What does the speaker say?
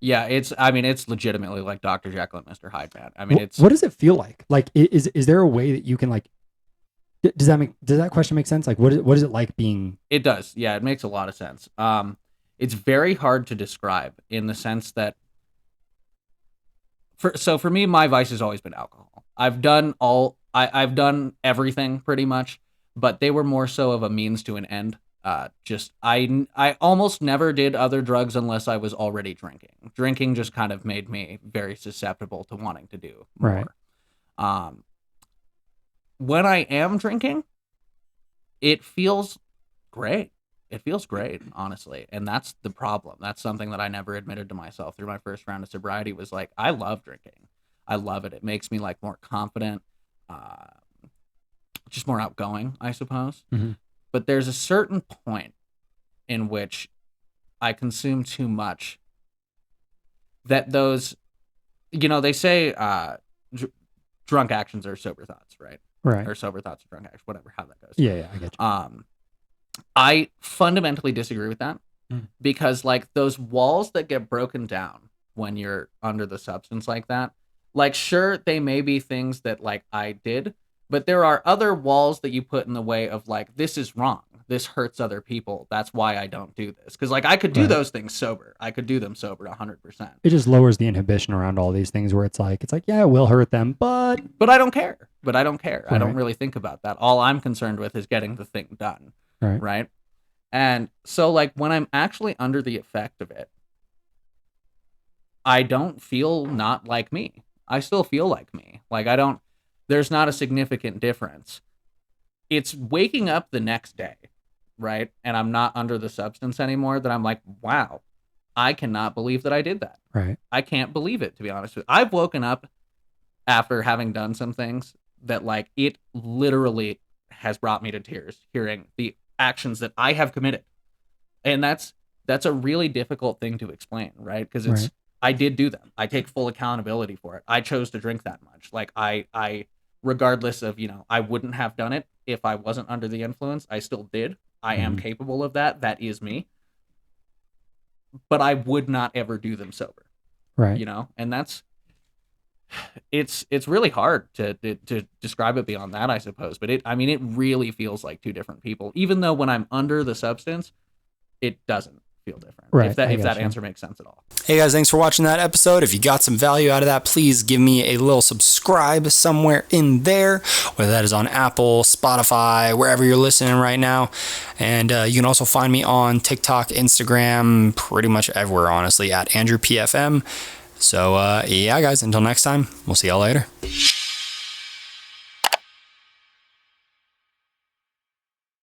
Yeah, it's legitimately like Dr. Jekyll and Mr. Hyde, man. I mean, What does it feel like? Like, is there a way that you can like, does that question make sense? Like, what is it like being? it does. Yeah, it makes a lot of sense. It's very hard to describe in the sense that for me, my vice has always been alcohol. I've done everything pretty much, but they were more so of a means to an end. Just I almost never did other drugs unless I was already drinking. Drinking just kind of made me very susceptible to wanting to do Right. more. Um, when I am drinking, it feels great. It feels great, honestly. And that's the problem. That's something that I never admitted to myself through my first round of sobriety was like, I love drinking. I love it. It makes me like more confident, uh, just more outgoing, I suppose. Mm-hmm. But there's a certain point in which I consume too much that those, they say drunk actions are sober thoughts, right? Right. Or sober thoughts are drunk actions, whatever, how that goes. Yeah. Yeah. I get you. I fundamentally disagree with that Mm. because like those walls that get broken down when you're under the substance like that, like sure they may be things that like I did, but there are other walls that you put in the way of like this is wrong. This hurts other people. That's why I don't do this. Cuz like I could do Right. those things sober. I could do them sober 100%. It just lowers the inhibition around all these things where it's like, yeah, it will hurt them, but But I don't care. But I don't care. I don't right. really think about that. All I'm concerned with is getting the thing done, Right. right? And so like when I'm actually under the effect of it, I don't feel not like me. I still feel like me. Like there's not a significant difference. It's waking up the next day, right? And I'm not under the substance anymore that I'm like, wow, I cannot believe that I did that. Right. I can't believe it, to be honest with you. I've woken up after having done some things that like it literally has brought me to tears hearing the actions that I have committed. And that's a really difficult thing to explain, right? Because Right. I did do them. I take full accountability for it. I chose to drink that much. Like I regardless of, I wouldn't have done it if I wasn't under the influence. I still did. I am Mm-hmm. capable of that. That is me. But I would not ever do them sober, Right. And it's really hard to describe it beyond that, I suppose. But it really feels like two different people. Even though when I'm under the substance, it doesn't feel different. Right. I If get that you. answer makes sense at all. Hey guys, thanks for watching that episode. If you got some value out of that, please give me a little subscribe somewhere in there, whether that is on Apple, Spotify, wherever you're listening right now. And you can also find me on TikTok, Instagram, pretty much everywhere, honestly, at AndrewPFM. So yeah, guys, until next time, we'll see y'all later.